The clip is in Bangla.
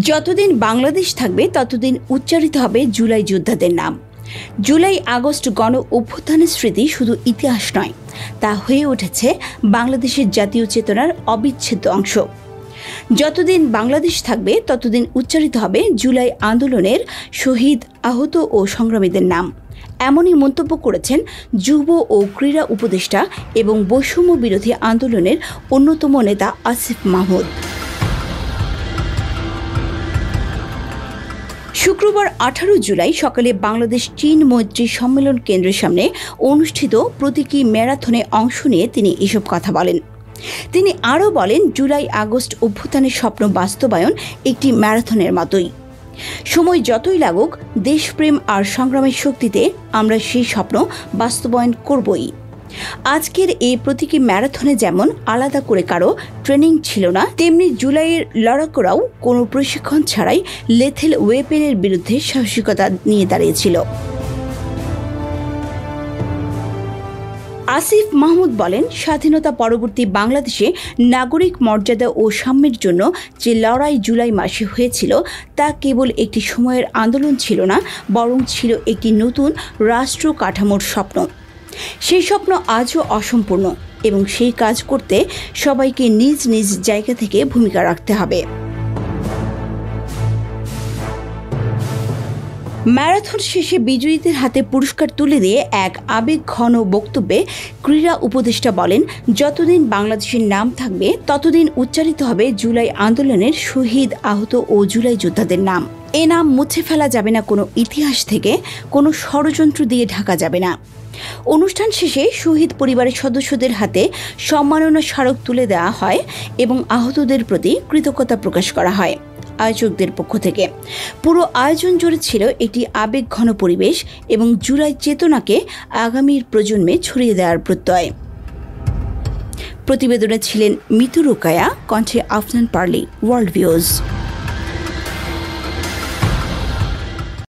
যতদিন বাংলাদেশ থাকবে ততদিন উচ্চারিত হবে জুলাই যোদ্ধাদের নাম। জুলাই আগস্ট গণ অভ্যুত্থানের স্মৃতি শুধু ইতিহাস নয়, তা হয়ে উঠেছে বাংলাদেশের জাতীয় চেতনার অবিচ্ছেদ্য অংশ। যতদিন বাংলাদেশ থাকবে ততদিন উচ্চারিত হবে জুলাই আন্দোলনের শহীদ, আহত ও সংগ্রামীদের নাম। এমনই মন্তব্য করেছেন যুব ও ক্রীড়া উপদেষ্টা এবং বৈষম্য বিরোধী আন্দোলনের অন্যতম নেতা আসিফ মাহমুদ। শুক্রবার 18 জুলাই সকালে বাংলাদেশ চীন মৈত্রী সম্মেলন কেন্দ্রের সামনে অনুষ্ঠিত প্রতীকী ম্যারাথনে অংশ নিয়ে তিনি এসব কথা বলেন। তিনি আরও বলেন, জুলাই আগস্ট অভ্যুত্থানের স্বপ্ন বাস্তবায়ন একটি ম্যারাথনের মতোই। সময় যতই লাগুক, দেশপ্রেম আর সংগ্রামের শক্তিতে আমরা সেই স্বপ্ন বাস্তবায়ন করবই। আজকের এই প্রতীকী ম্যারাথনে যেমন আলাদা করে কারো ট্রেনিং ছিল না, তেমনি জুলাইয়ের লড়াকুরাও কোনো প্রশিক্ষণ ছাড়াই লেথেল ওয়েপেনের বিরুদ্ধে সাহসিকতা নিয়ে দাঁড়িয়েছিল। আসিফ মাহমুদ বলেন, স্বাধীনতা পরবর্তী বাংলাদেশে নাগরিক মর্যাদা ও সাম্যের জন্য যে লড়াই জুলাই মাসে হয়েছিল তা কেবল একটি সময়ের আন্দোলন ছিল না, বরং ছিল একটি নতুন রাষ্ট্র কাঠামোর স্বপ্ন। সেই স্বপ্ন আজও অসম্পূর্ণ এবং সেই কাজ করতে সবাইকে নিজ নিজ জায়গা থেকে ভূমিকা রাখতে হবে। ম্যারাথন শেষে বিজয়ীদের হাতে পুরস্কার তুলে দিয়ে এক আবেগঘন বক্তব্যে ক্রীড়া উপদেষ্টা বলেন, যতদিন বাংলাদেশের নাম থাকবে ততদিন উচ্চারিত হবে জুলাই আন্দোলনের শহীদ, আহত ও জুলাই যোদ্ধাদের নাম। এ নাম মুছে ফেলা যাবে না, কোনো ইতিহাস থেকে কোনো ষড়যন্ত্র দিয়ে ঢাকা যাবে না। অনুষ্ঠান শেষে শহীদ পরিবারের সদস্যদের হাতে সম্মাননা স্মারক তুলে দেওয়া হয় এবং আহতদের প্রতি কৃতজ্ঞতা প্রকাশ করা হয় আয়োজকদের পক্ষ থেকে। পুরো আয়োজন জুড়ে ছিল একটি আবেগঘন পরিবেশ এবং জুলাই চেতনাকে আগামীর প্রজন্মে ছড়িয়ে দেওয়ার প্রত্যয়। প্রতিবেদনে ছিলেন মিতু রুকায়া, কণ্ঠে আফনান পার্লি, ওয়ার্ল্ড ভিউজ।